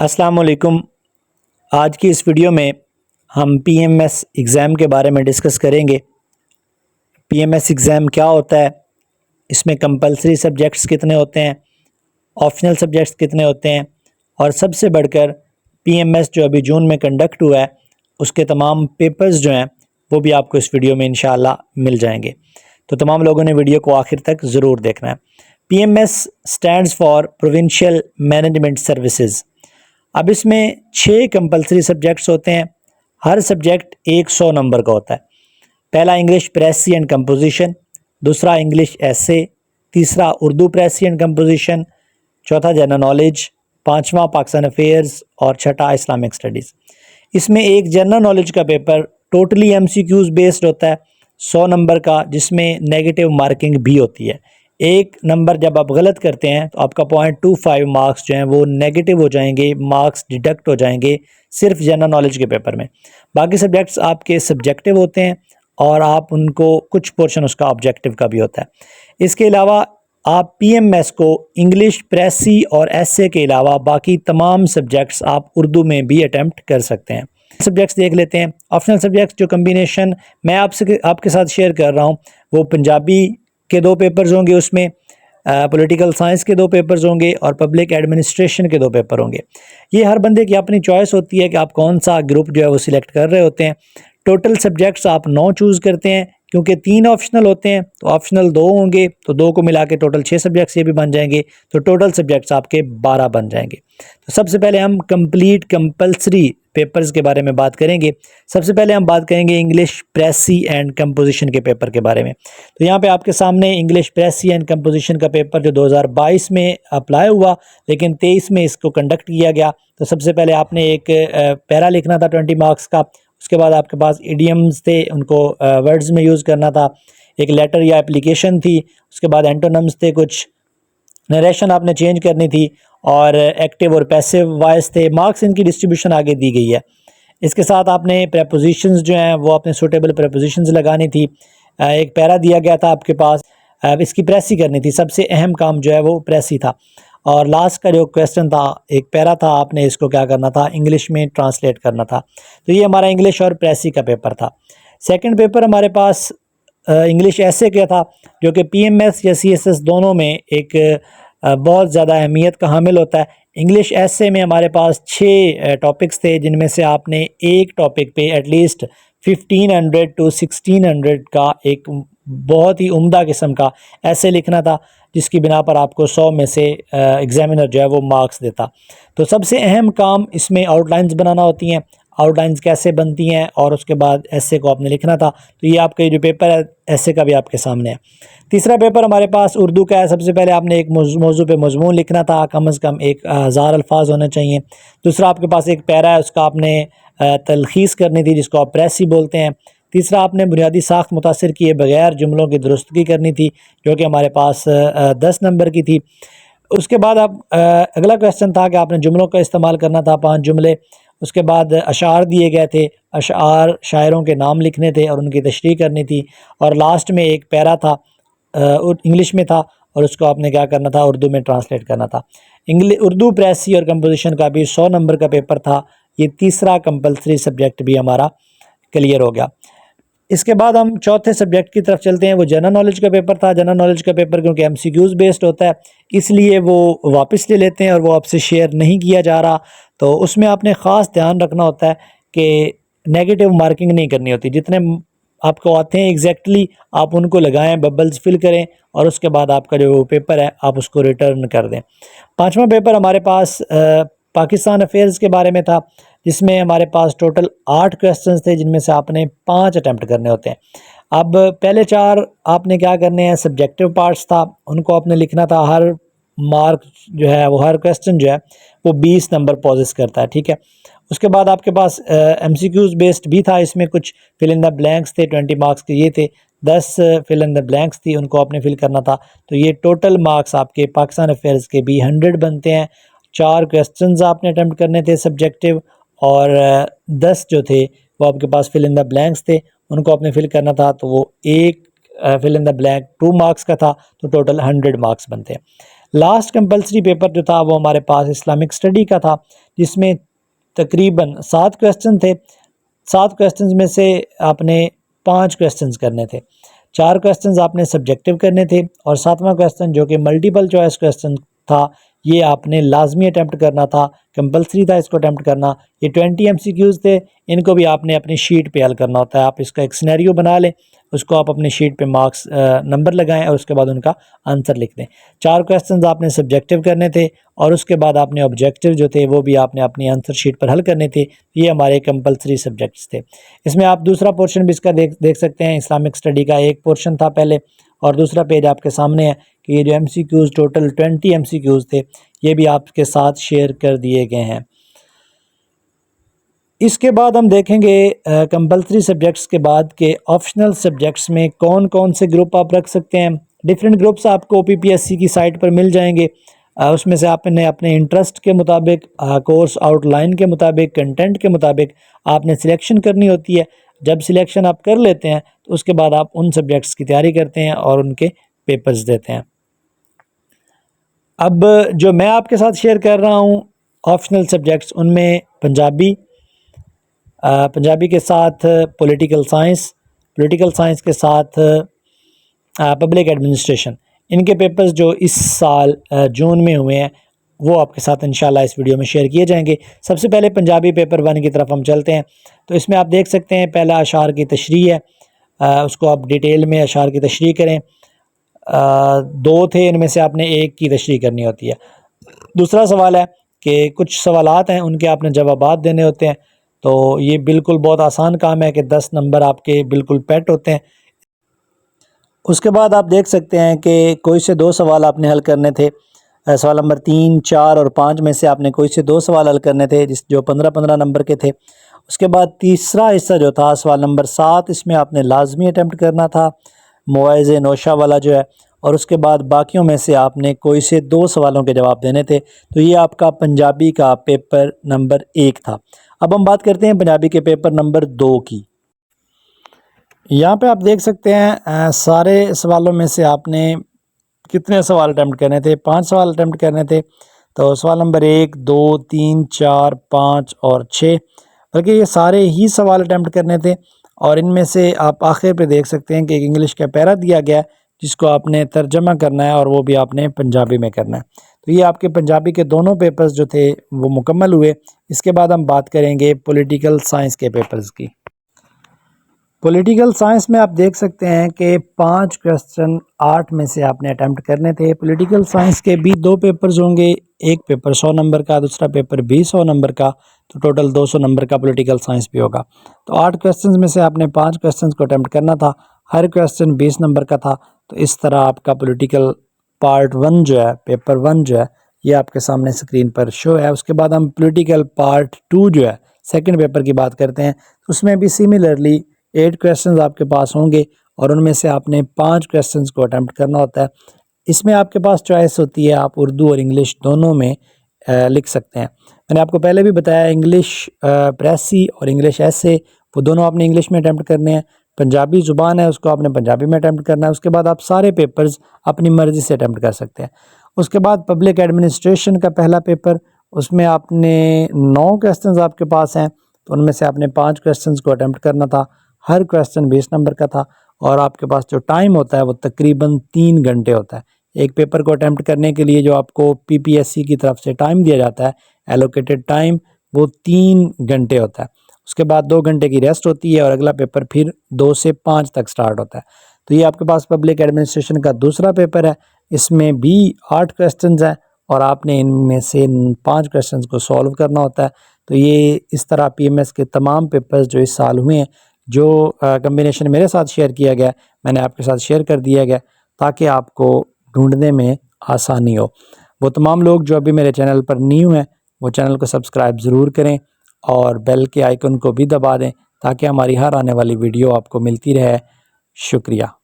अस्सलाम वालेकुम। आज की इस वीडियो में हम पीएमएस एग्ज़ाम के बारे में डिस्कस करेंगे। पीएमएस एग्ज़ाम क्या होता है, इसमें कंपलसरी सब्जेक्ट्स कितने होते हैं, ऑप्शनल सब्जेक्ट्स कितने होते हैं, और सबसे बढ़कर पीएमएस जो अभी जून में कंडक्ट हुआ है उसके तमाम पेपर्स जो हैं वो भी आपको इस वीडियो में इंशाल्लाह मिल जाएंगे। तो तमाम लोगों ने वीडियो को आखिर तक ज़रूर देखना है। PMS stands for provincial management services. अब इसमें 6 कंपलसरी सब्जेक्ट्स होते हैं। हर सब्जेक्ट 100 नंबर का होता है। पहला इंग्लिश प्रेसी एंड कंपोजिशन, दूसरा इंग्लिश एसे, तीसरा उर्दू प्रेसी एंड कंपोजिशन, चौथा जनरल नॉलेज, पांचवा पाकिस्तान अफेयर्स और छठा इस्लामिक स्टडीज़। इसमें एक जनरल नॉलेज का पेपर टोटली एमसीक्यूज़ बेस्ड होता है 100 नंबर का, जिसमें नेगेटिव मार्किंग भी होती है। एक नंबर जब आप गलत करते हैं तो आपका 0.25 मार्क्स जो हैं वो नेगेटिव हो जाएंगे, मार्क्स डिडक्ट हो जाएंगे सिर्फ जनरल नॉलेज के पेपर में। बाकी सब्जेक्ट्स आपके सब्जेक्टिव होते हैं और आप उनको कुछ पोर्शन उसका ऑब्जेक्टिव का भी होता है। इसके अलावा आप पीएमएस को इंग्लिश प्रेसी और एसए के अलावा बाकी तमाम सब्जेक्ट्स आप उर्दू में भी अटैम्प्ट कर सकते हैं। सब्जेक्ट्स देख लेते हैं। ऑप्शनल सब्जेक्ट्स जो कम्बिनेशन मैं आपके साथ शेयर कर रहा हूँ वो पंजाबी के 2 पेपर्स होंगे, उसमें पॉलिटिकल साइंस के 2 पेपर्स होंगे और पब्लिक एडमिनिस्ट्रेशन के 2 पेपर होंगे। ये हर बंदे की अपनी चॉइस होती है कि आप कौन सा ग्रुप जो है वो सिलेक्ट कर रहे होते हैं। टोटल सब्जेक्ट्स आप 9 चूज़ करते हैं, क्योंकि 3 ऑप्शनल होते हैं तो ऑप्शनल 2 होंगे, तो 2 को मिला के टोटल 6 सब्जेक्ट्स ये भी बन जाएंगे, तो टोटल सब्जेक्ट्स आपके 12 बन जाएंगे। तो सबसे पहले हम कंप्लीट कंपलसरी पेपर्स के बारे में बात करेंगे। सबसे पहले हम बात करेंगे इंग्लिश प्रेसी एंड कंपोजिशन के पेपर के बारे में। तो यहाँ पे आपके सामने इंग्लिश प्रेसी एंड कंपोजिशन का पेपर जो 2022 में अप्लाई हुआ लेकिन 23 में इसको कंडक्ट किया गया। तो सबसे पहले आपने एक पैरा लिखना था 20 मार्क्स का, उसके बाद आपके पास इडियम्स थे, उनको वर्ड्स में यूज़ करना था, एक लेटर या एप्लीकेशन थी, उसके बाद एंटोनम्स थे, कुछ नरेशन आपने चेंज करनी थी, और एक्टिव और पैसिव वॉइस थे। मार्क्स इनकी डिस्ट्रीब्यूशन आगे दी गई है। इसके साथ आपने प्रेपोजिशंस जो हैं वो आपने सूटेबल प्रेपोजिशंस लगानी थी। एक पैरा दिया गया था आपके पास, इसकी प्रेसी करनी थी। सबसे अहम काम जो है वो प्रेसी था। और लास्ट का जो क्वेश्चन था, एक पैरा था, आपने इसको क्या करना था, इंग्लिश में ट्रांसलेट करना था। तो ये हमारा इंग्लिश और प्रेसी का पेपर था। सेकंड पेपर हमारे पास इंग्लिश ऐसे क्या था, जो कि पीएमएस या सीएसएस दोनों में एक बहुत ज़्यादा अहमियत का हामिल होता है। इंग्लिश ऐसे में हमारे पास 6 टॉपिक्स थे, जिनमें से आपने एक टॉपिक पे एटलीस्ट 1500 to 1600 का एक बहुत ही उम्दा किस्म का ऐसे लिखना था, जिसकी बिना पर आपको 100 में से एग्जामिनर जो है वो मार्क्स देता। तो सबसे अहम काम इसमें आउटलाइंस बनाना होती हैं। आउटलाइंस कैसे बनती हैं और उसके बाद ऐसे को आपने लिखना था। तो ये आपका जो पेपर है ऐसे का भी आपके सामने है। तीसरा पेपर हमारे पास उर्दू का है। सबसे पहले आपने एक मौजू पे मजमून लिखना था, कम से कम 1000 अल्फाज होने चाहिए। दूसरा आपके पास एक पैरा है, उसका आपने तलखीस करनी थी, जिसको आप प्रेसी बोलते हैं। तीसरा आपने बुनियादी साख्त मुतासिर किए बगैर जुमलों की दुरुस्तगी करनी थी, जो कि हमारे पास 10 नंबर की थी। उसके बाद आप अगला क्वेश्चन था कि आपने जुमलों का इस्तेमाल करना था, 5 जुमले। उसके बाद अशार दिए गए थे, अशार शायरों के नाम लिखने थे और उनकी तशरीह करनी थी। और लास्ट में एक पैरा था, इंग्लिश में था, और उसको आपने क्या करना था, उर्दू में ट्रांसलेट करना था। उर्दू प्रेसी और कंपोजिशन का भी 100 नंबर का पेपर था। ये तीसरा कंपलसरी सब्जेक्ट भी हमारा क्लियर हो गया। इसके बाद हम चौथे सब्जेक्ट की तरफ चलते हैं। वो जनरल नॉलेज का पेपर था। जनरल नॉलेज का पेपर क्योंकि एमसीक्यूज़ बेस्ड होता है, इसलिए वो वापस ले लेते हैं और वो आपसे शेयर नहीं किया जा रहा। तो उसमें आपने ख़ास ध्यान रखना होता है कि नेगेटिव मार्किंग नहीं करनी होती। जितने आपको आते हैं एग्जैक्टली आप उनको लगाएं, बबल्स फिल करें, और उसके बाद आपका जो पेपर है आप उसको रिटर्न कर दें। 5वां पेपर हमारे पास पाकिस्तान अफेयर्स के बारे में था, जिसमें हमारे पास टोटल 8 क्वेश्चंस थे, जिनमें से आपने 5 अटैम्प्ट करने होते हैं। अब पहले 4 आपने क्या करने हैं, सब्जेक्टिव पार्ट्स था, उनको आपने लिखना था। हर मार्क जो है वो, हर क्वेश्चन जो है वो 20 नंबर पॉजेस करता है, ठीक है। उसके बाद आपके पास एमसीक्यूज़ बेस्ड भी था, इसमें कुछ फिल इन द ब्लैंक्स थे, 20 मार्क्स के ये थे। 10 फिल इन द ब्लैंक्स थी, उनको आपने फिल करना था। तो ये टोटल मार्क्स आपके पाकिस्तान अफेयर्स के भी 100 बनते हैं। 4 क्वेश्चंस आपने अटैम्प्ट करने थे सब्जेक्टिव, और 10 जो थे वो आपके पास फिल इन द ब्लैंक्स थे, उनको आपने फिल करना था। तो वो एक fill in the blank 2 marks का था, तो टोटल 100 मार्क्स बनते हैं। लास्ट कंपलसरी पेपर जो था वो हमारे पास इस्लामिक स्टडी का था, जिसमें तकरीबन 7 क्वेश्चन थे। 7 क्वेश्चन में से आपने 5 क्वेश्चन करने थे। 4 क्वेश्चन आपने सब्जेक्टिव करने थे और 7वां क्वेश्चन जो कि मल्टीपल चॉइस क्वेश्चन था, ये आपने लाजमी अटैम्प्ट करना था, कंपलसरी था इसको अटैम्प्ट करना। ये 20 MCQs थे, इनको भी आपने अपनी शीट पे हल करना होता है। आप इसका एक सिनेरियो बना लें, उसको आप अपनी शीट पे मार्क्स नंबर लगाएं और उसके बाद उनका आंसर लिख दें। 4 क्वेश्चंस आपने सब्जेक्टिव करने थे और उसके बाद आपने ऑब्जेक्टिव जो थे वो भी आपने अपनी आंसर शीट पर हल करने थे। ये हमारे कंपलसरी सब्जेक्ट्स थे। इसमें आप दूसरा पोर्शन भी इसका देख सकते हैं। इस्लामिक स्टडी का एक पोर्शन था पहले और दूसरा पेज आपके सामने है कि ये जो MCQs टोटल 20 MCQs थे, ये भी आपके साथ शेयर कर दिए गए हैं। इसके बाद हम देखेंगे कंपलसरी सब्जेक्ट्स के बाद के ऑप्शनल सब्जेक्ट्स में कौन कौन से ग्रुप आप रख सकते हैं। डिफरेंट ग्रुप्स आपको PPSC की साइट पर मिल जाएंगे। उसमें से आपने अपने इंटरेस्ट के मुताबिक, कोर्स आउटलाइन के मुताबिक, कंटेंट के मुताबिक आपने सिलेक्शन करनी होती है। जब सिलेक्शन आप कर लेते हैं तो उसके बाद आप उन सब्जेक्ट्स की तैयारी करते हैं और उनके पेपर्स देते हैं। अब जो मैं आपके साथ शेयर कर रहा हूँ ऑप्शनल सब्जेक्ट्स, उनमें पंजाबी के साथ पॉलिटिकल साइंस के साथ पब्लिक एडमिनिस्ट्रेशन, इनके पेपर्स जो इस साल जून में हुए हैं वो आपके साथ इंशाल्लाह इस वीडियो में शेयर किए जाएंगे। सबसे पहले पंजाबी पेपर 1 की तरफ हम चलते हैं। तो इसमें आप देख सकते हैं पहला अशार की तशरीह है, उसको आप डिटेल में अशार की तशरीह करें। 2 थे, इनमें से आपने 1 की तशरीह करनी होती है। दूसरा सवाल है कि कुछ सवालात हैं उनके आपने जवाबात देने होते हैं। तो ये बिल्कुल बहुत आसान काम है कि 10 नंबर आपके बिल्कुल पेट होते हैं। उसके बाद आप देख सकते हैं कि कोई से 2 सवाल आपने हल करने थे। सवाल नंबर 3, 4 और 5 में से आपने कोई से 2 सवाल हल करने थे जो 15-15 नंबर के थे। उसके बाद तीसरा हिस्सा जो था सवाल नंबर 7, इसमें आपने लाजमी अटैम्प्ट करना था, मुआज़े नौशा वाला जो है। और उसके बाद बाकियों में से आपने कोई से 2 सवालों के जवाब देने थे। तो ये आपका पंजाबी का पेपर नंबर 1 था। अब हम बात करते हैं पंजाबी के पेपर नंबर 2 की। यहाँ पे आप देख सकते हैं सारे सवालों में से आपने कितने सवाल अटैम्प्ट करने थे। 5 सवाल अटैम्प्ट करने थे। तो सवाल नंबर 1, 2, 3, 4, 5 और 6, बल्कि ये सारे ही सवाल अटैम्प्ट करने थे। और इनमें से आप आखिर पे देख सकते हैं कि एक इंग्लिश का पैरा दिया गया है जिसको आपने तर्जमा करना है और वो भी आपने पंजाबी में करना है। तो ये आपके पंजाबी के दोनों पेपर्स जो थे वो मुकम्मल हुए। इसके बाद हम बात करेंगे पॉलिटिकल साइंस के पेपर्स की। पॉलिटिकल साइंस में आप देख सकते हैं कि 5 क्वेश्चन 8 में से आपने अटैम्प्ट करने थे। पॉलिटिकल साइंस के भी 2 पेपर्स होंगे, एक पेपर 100 नंबर का, दूसरा पेपर भी 100 नंबर का। तो टोटल 200 नंबर का पॉलिटिकल साइंस भी होगा। तो 8 क्वेश्चन में से आपने 5 क्वेश्चन को अटैम्प्ट करना था। हर क्वेश्चन 20 नंबर का था। तो इस तरह आपका पॉलिटिकल पार्ट 1 जो है, पेपर 1 जो है, ये आपके सामने स्क्रीन पर शो है। उसके बाद हम पॉलिटिकल पार्ट 2 जो है, सेकंड पेपर की बात करते हैं। उसमें भी सिमिलरली 8 क्वेश्चंस आपके पास होंगे और उनमें से आपने 5 क्वेश्चंस को अटैम्प्ट करना होता है। इसमें आपके पास चॉइस होती है, आप उर्दू और इंग्लिश दोनों में लिख सकते हैं। मैंने आपको पहले भी बताया इंग्लिश प्रेसी और इंग्लिश ऐसे, वो दोनों आपने इंग्लिश में अटैम्प्ट करने हैं। पंजाबी ज़ुबान है, उसको आपने पंजाबी में अटैम्प्ट करना है। उसके बाद आप सारे पेपर्स अपनी मर्ज़ी से अटैम्प्ट कर सकते हैं। उसके बाद पब्लिक एडमिनिस्ट्रेशन का पहला पेपर, उसमें आपने 9 क्वेश्चंस आपके पास हैं। तो उनमें से आपने 5 क्वेश्चंस को अटैम्प्ट करना था। हर क्वेश्चन 20 नंबर का था और आपके पास जो टाइम होता है वो तकरीबन 3 घंटे होता है। एक पेपर को अटैम्प्ट करने के लिए जो आपको PPSC की तरफ से टाइम दिया जाता है, एलोकेटेड टाइम, वो 3 घंटे होता है। उसके बाद 2 घंटे की रेस्ट होती है और अगला पेपर फिर 2 से 5 तक स्टार्ट होता है। तो ये आपके पास पब्लिक एडमिनिस्ट्रेशन का दूसरा पेपर है। इसमें भी 8 क्वेश्चंस हैं और आपने इनमें से 5 क्वेश्चंस को सॉल्व करना होता है। तो ये इस तरह PMS के तमाम पेपर्स जो इस साल हुए हैं, जो कम्बिनेशन मेरे साथ शेयर किया गया, मैंने आपके साथ शेयर कर दिया गया ताकि आपको ढूंढने में आसानी हो। वो तमाम लोग जो अभी मेरे चैनल पर न्यू हैं वो चैनल को सब्सक्राइब ज़रूर करें और बेल के आइकन को भी दबा दें ताकि हमारी हर आने वाली वीडियो आपको मिलती रहे। शुक्रिया।